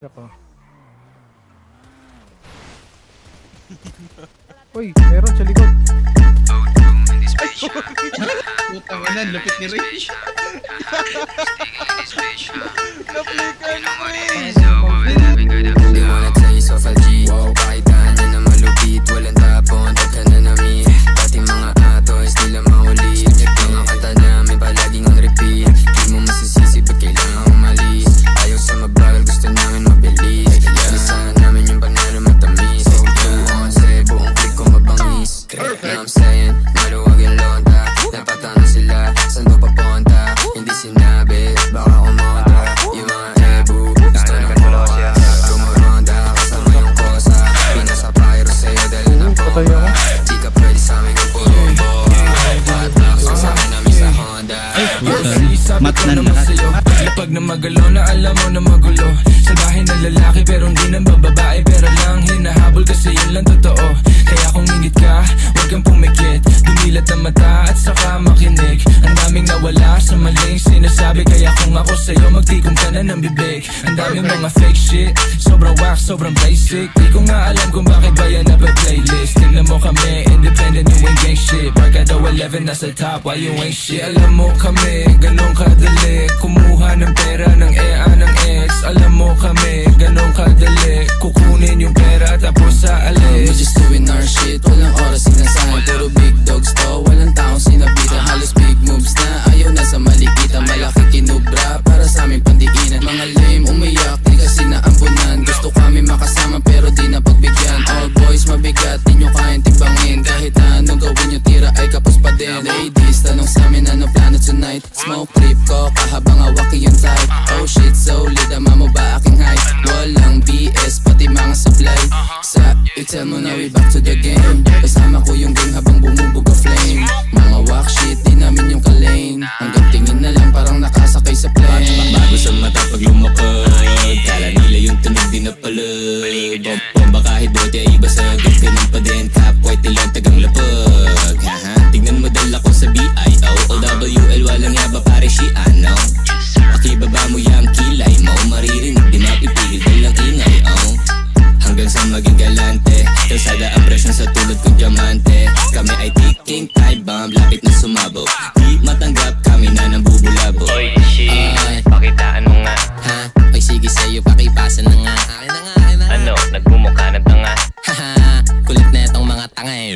Ako. Uy, meron sa likod. Putang ina, lupit ni Ray. Naplikan mo eh. They wanna taste of a G. Wow, kahit na malupit, walang tapon, pagka na namin. Dating mga atos, nila maulit. Mga kanta namin palaging on repeat. Di mo masisisi, ba't kailangan umalis? Ayaw sa mabagal, gusto namin mabilis. Kalisahan namin yung panalo matamis. Buong say, buong click ko mabangis. Know what I'm saying? Maluwag yung londa. Napatano sila, saan ko papunta? Hindi sinabi, baka kumontra. Yung mga ebu, gusto ng bukas. Tumuronda, kasama yung kosa. Pinasa pyro sa'yo, dahil na Patay bomba. ako. Di ka pwede sa'min kung puro bomba. Hot box, kasama namin sa Honda. Mat na lahat. Lapag na magalaw na alam mo na magulo. Salbahin na lalaki pero hindi na bababae. Pero lang hinahabol kasi yun lang totoo. Kaya kung ingit ka, huwag kang pumikit. Dumilat ang mata at saka makinig. Ang daming nawala sa maling sinasabi. Kaya kung ako sa'yo magtikom ka na ng bibig. Ang daming mga fake shit, sobrang wax, sobrang basic. Di ko nga alam kung bakit ba yan nape-playlist. Tignan mo kami, independent, you ain't gang shit. Barkada 11 nasa top, why you ain't shit? Alam mo kami, ganun kadali. Kumuha ng pera ng EA ng ex. Alam mo kami, ganun kadali. Kukunin yung pera tapos sa We're alis. just doing our shit, walang oras sinasahan. Puro big dogs to, walang taong sinabitan. Halos big moves na, ayaw na sa malikitan. Malaki kinubra, para sa aming pandiinan. Mga lame umiyak, di kasi naampunan. Gusto kami makasama pero di na pagbigyan. All boys mabigat, di nyo kayang timbangin. Kahit anong gawin nyo, tira ay kapos pa din. Ladies, tanong sa amin ano plano tonight. Smoke trip ko, kahabang awaki yung type. Oh shit, solid, ama mo ba aking height? Walang BS, pati mga supply. Sa tell mo na we back to the game. Kasama ko yung gang habang bumubuga flame. Mga walk shit, di namin yung kalane. Hanggang tingin na lang parang nakasakay sa plane. Bago sa mata pag lumapag, kala nila yung tunog di na palag. Bomba kahit bote ay basag, ganun pa din. Cap white nilang tagang lapag. Tingnan mo dala ko sa BIO OWL walang yaba pare si ano. Pakibaba mo yung kilay mo, maririnig di mapipigil dalang ingay oh. Hanggang sa maging galante, kalsada ang presyon sa tulad kong diamante. Kami ay ticking time bomb, lapit na sumabog. Di matanggap kami na nang bubulabo. Oy, shit, pakitaan mo nga. Ha? Oy sige sa'yo, pakipasa na nga. Akin na nga, akin na nga. Ano, nagmumukha ng tanga. Haha, kulit na itong mga tanga eh.